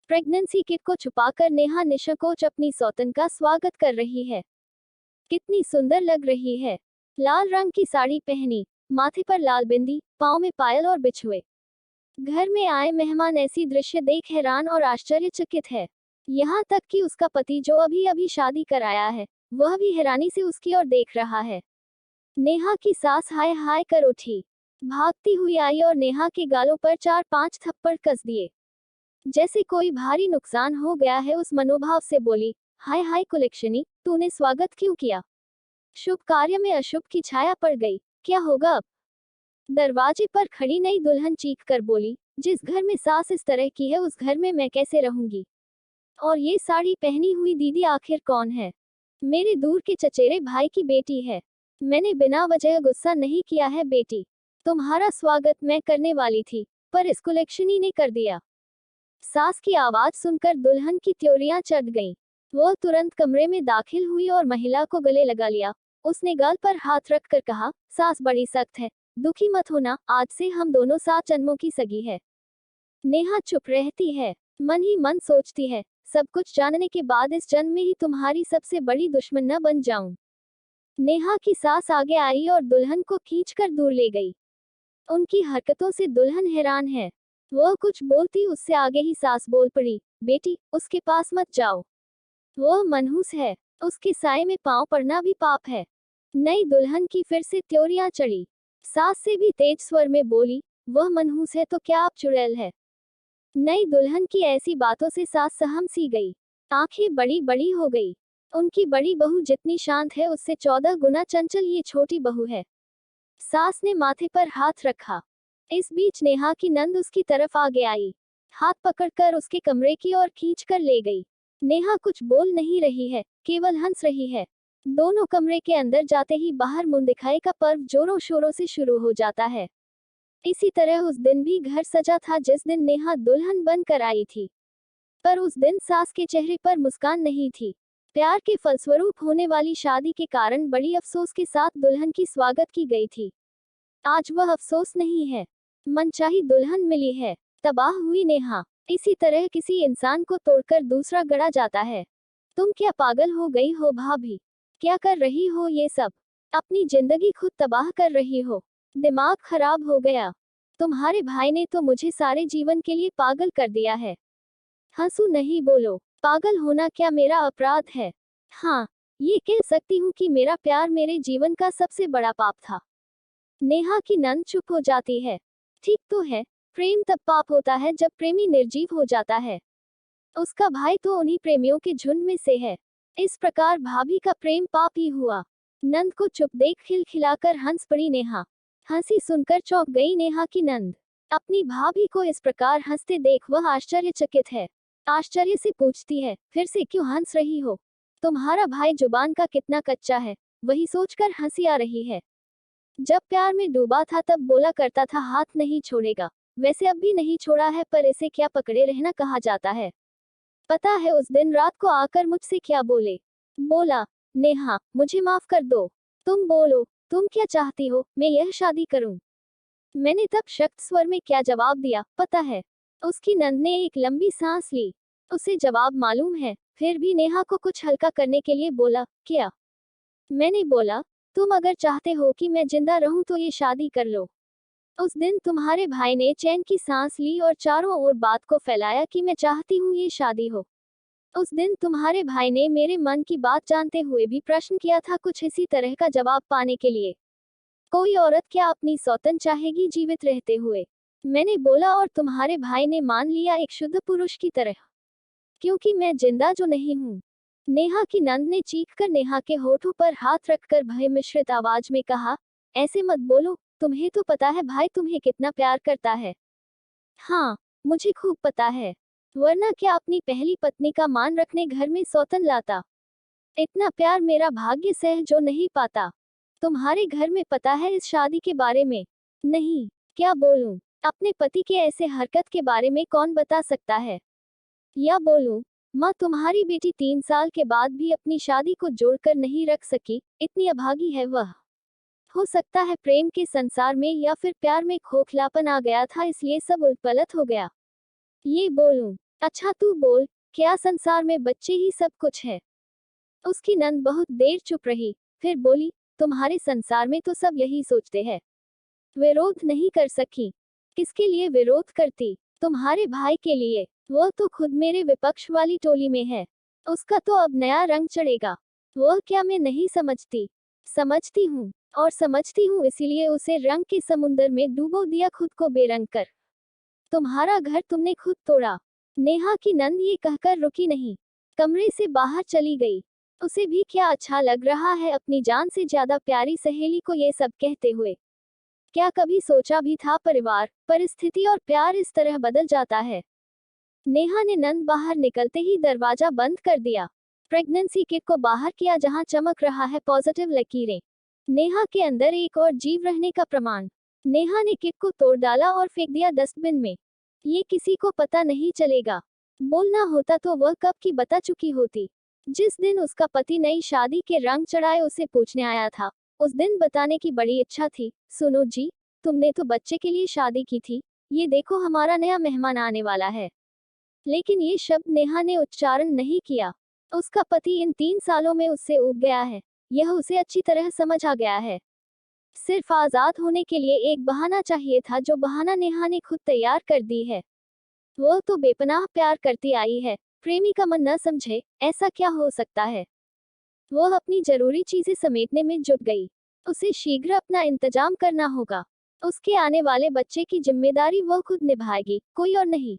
Pregnancy kit को छुपाकर नेहा निशंकोच अपनी सौतन का स्वागत कर रही है। कितनी सुंदर लग रही है। लाल रंग की साड़ी पहनी, माथे पर लाल बिंदी, पाँव में पायल और बिछुए। घर में आए मेहमान ऐसी दृश्य देख हैरान और आश्चर्यचकित है। यहाँ तक कि उसका पति जो अभी अभी शादी कराया है, वह भी हैरानी से उसकी ओर देख रहा है। नेहा की सास हाय हाय कर उठी, भागती हुई आई और नेहा के गालों पर 4-5 थप्पड़ कस दिए। जैसे कोई भारी नुकसान हो गया है उस मनोभाव से बोली, हाय हाय कुलक्षणी, तूने स्वागत क्यों किया? शुभ कार्य में अशुभ की छाया पड़ गई, क्या होगा अब? दरवाजे पर खड़ी नई दुल्हन चीख कर बोली, जिस घर में सास इस तरह की है उस घर में मैं कैसे रहूंगी? और ये साड़ी पहनी हुई दीदी आखिर कौन है? मेरे दूर के चचेरे भाई की बेटी है। मैंने बिना वजह गुस्सा नहीं किया है बेटी। तुम्हारा स्वागत मैं करने वाली थी, पर इस कुलक्षणी ने कर दिया। सास की आवाज सुनकर दुल्हन की त्योरियां चढ़ गईं। वह तुरंत कमरे में दाखिल हुई और महिला को गले लगा लिया। उसने गाल पर हाथ रखकर कहा, सास बड़ी सख्त है, दुखी मत होना, आज से हम दोनों 7 जन्मों की सगी है। नेहा चुप रहती है, मन ही मन सोचती है, सब कुछ जानने के बाद इस जन्म में ही तुम्हारी सबसे बड़ी दुश्मन न बन जाऊं। नेहा की सास आगे आई और दुल्हन को खींचकर दूर ले गई। उनकी हरकतों से दुल्हन हैरान है। वह कुछ बोलती उससे आगे ही सास बोल पड़ी, बेटी, उसके पास मत जाओ। वह मनहूस है, उसके साए में पांव पड़ना भी पाप है। नई दुल्हन की फिर से त्योरियां चढ़ी। सास से भी तेज स्वर में बोली, वह मनहूस है तो क्या आप चुड़ैल है? नई दुल्हन की ऐसी बातों से सास सहम सी गई, आंखें बड़ी बड़ी हो गई। उनकी बड़ी बहू जितनी शांत है उससे 14 गुना चंचल ये छोटी बहू है। सास ने माथे पर हाथ रखा। इस बीच नेहा की नंद उसकी तरफ आगे आई, हाथ पकड़कर उसके कमरे की ओर खींचकर ले गई। नेहा कुछ बोल नहीं रही है, केवल हंस रही है। दोनों कमरे के अंदर जाते ही बाहर मुंह दिखाई का पर्व जोरों शोरों से शुरू हो जाता है। इसी तरह उस दिन भी घर सजा था जिस दिन नेहा दुल्हन बनकर आई थी। पर उस दिन सास के चेहरे पर मुस्कान नहीं थी। प्यार के फलस्वरूप होने वाली शादी के कारण बड़ी अफसोस के साथ दुल्हन की स्वागत की गई थी। आज वह अफसोस नहीं है, मनचाही दुल्हन मिली है। तबाह हुई नेहा। इसी तरह किसी इंसान को तोड़कर दूसरा गढ़ा जाता है। तुम क्या पागल हो गई हो भाभी? क्या कर रही हो ये सब? अपनी जिंदगी खुद तबाह कर रही हो। दिमाग खराब हो गया। तुम्हारे भाई ने तो मुझे सारे जीवन के लिए पागल कर दिया है। हंसू नहीं, बोलो, पागल होना क्या मेरा अपराध है? हाँ, ये कह सकती हूँ कि मेरा प्यार मेरे जीवन का सबसे बड़ा पाप था। नेहा की नंद चुप हो जाती है। ठीक तो है, प्रेम तब पाप होता है जब प्रेमी निर्जीव हो जाता है। उसका भाई तो उन्हीं प्रेमियों के झुंड में से है। इस प्रकार भाभी का प्रेम पाप ही हुआ। नंद को चुप देख खिलखिलाकर हंस पड़ी नेहा। हंसी सुनकर चौंक गई नेहा की नंद। अपनी भाभी को इस प्रकार हंसते देख वह आश्चर्यचकित है। आश्चर्य से पूछती है, फिर से क्यों हंस रही हो? तुम्हारा भाई जुबान का कितना कच्चा है, वही सोचकर हंसी आ रही है। जब प्यार में डूबा था तब बोला करता था हाथ नहीं छोड़ेगा। वैसे अब भी नहीं छोड़ा है, पर इसे क्या पकड़े रहना कहा जाता है। पता है उस दिन रात को आकर मुझसे क्या बोले? बोला, नेहा, मुझे माफ कर दो। तुम बोलो, तुम क्या चाहती हो मैं यह शादी करूं? मैंने तब सख्त स्वर में क्या जवाब दिया पता है? उसकी नंद ने एक लंबी सांस ली। उसे जवाब मालूम है, फिर भी नेहा को कुछ हल्का करने के लिए बोला, क्या? मैंने बोला, तुम अगर चाहते हो कि मैं जिंदा रहूं तो ये शादी कर लो। उस दिन तुम्हारे भाई ने चैन की सांस ली और चारों ओर बात को फैलाया कि मैं चाहती हूँ ये शादी हो। उस दिन तुम्हारे भाई ने मेरे मन की बात जानते हुए भी प्रश्न किया था कुछ इसी तरह का जवाब पाने के लिए, कोई औरत क्या अपनी सौतन चाहेगी जीवित रहते हुए? मैंने बोला और तुम्हारे भाई ने मान लिया एक शुद्ध पुरुष की तरह, क्योंकि मैं जिंदा जो नहीं हूँ। नेहा की नंद ने चीखकर नेहा के होठों पर हाथ रखकर भय मिश्रित आवाज में कहा, ऐसे मत बोलो, तुम्हें तो पता है भाई तुम्हें कितना प्यार करता है। हाँ, मुझे खूब पता है, वरना क्या अपनी पहली पत्नी का मान रखने घर में सौतन लाता? इतना प्यार मेरा भाग्य सह जो नहीं पाता। तुम्हारे घर में पता है इस शादी के बारे में? नहीं, क्या बोलूं? अपने पति के ऐसे हरकत के बारे में कौन बता सकता है? या बोलूं, माँ तुम्हारी बेटी 3 साल के बाद भी अपनी शादी को जोड़कर नहीं रख सकी, इतनी अभागी है वह। हो सकता है प्रेम के संसार में या फिर प्यार में खोखलापन आ गया था इसलिए सब उलटपलट हो गया। ये बोलूं, अच्छा तू बोल, क्या संसार में बच्चे ही सब कुछ है? उसकी नंद बहुत देर चुप रही, फिर बोली, तुम्हारे संसार में तो सब यही सोचते हैं। विरोध नहीं कर सकी। किसके लिए विरोध करती? तुम्हारे भाई के लिए। वह तो खुद मेरे विपक्ष वाली टोली में है। उसका तो अब नया रंग चढ़ेगा। वह क्या मैं नहीं समझती? समझती हूँ, और समझती हूँ इसीलिए उसे रंग के समुंदर में डूबो दिया खुद को बेरंग कर। तुम्हारा घर तुमने खुद तोड़ा। नेहा की नंद ये कहकर रुकी नहीं, कमरे से बाहर चली गई। उसे भी क्या अच्छा लग रहा है अपनी जान से ज्यादा प्यारी सहेली को ये सब कहते हुए। क्या कभी सोचा भी था परिवार, परिस्थिति और प्यार इस तरह बदल जाता है? नेहा ने नंद बाहर निकलते ही दरवाजा बंद कर दिया। प्रेगनेंसी किट को बाहर किया जहां चमक रहा है पॉजिटिव लकीरें। नेहा के अंदर एक और जीव रहने का प्रमाण। नेहा ने किट को तोड़ डाला और फेंक दिया डस्टबिन में। ये किसी को पता नहीं चलेगा। बोलना होता तो वह कब की बता चुकी होती। जिस दिन उसका पति नई शादी के रंग चढ़ाए उसे पूछने आया था, उस दिन बताने की बड़ी इच्छा थी। सुनो जी, तुमने तो बच्चे के लिए शादी की थी, ये देखो हमारा नया मेहमान आने वाला है। लेकिन ये शब्द नेहा ने उच्चारण नहीं किया। उसका पति इन 3 सालों में उससे ऊब गया है, यह उसे अच्छी तरह समझ आ गया है। सिर्फ आजाद होने के लिए एक बहाना चाहिए था, जो बहाना नेहा ने खुद तैयार कर दी है। वह तो बेपनाह प्यार करती आई है, प्रेमी का मन न समझे, ऐसा क्या हो सकता है? वह अपनी जरूरी चीजें समेटने में जुट गई। उसे शीघ्र अपना इंतजाम करना होगा। उसके आने वाले बच्चे की जिम्मेदारी वह खुद निभाएगी, कोई और नहीं।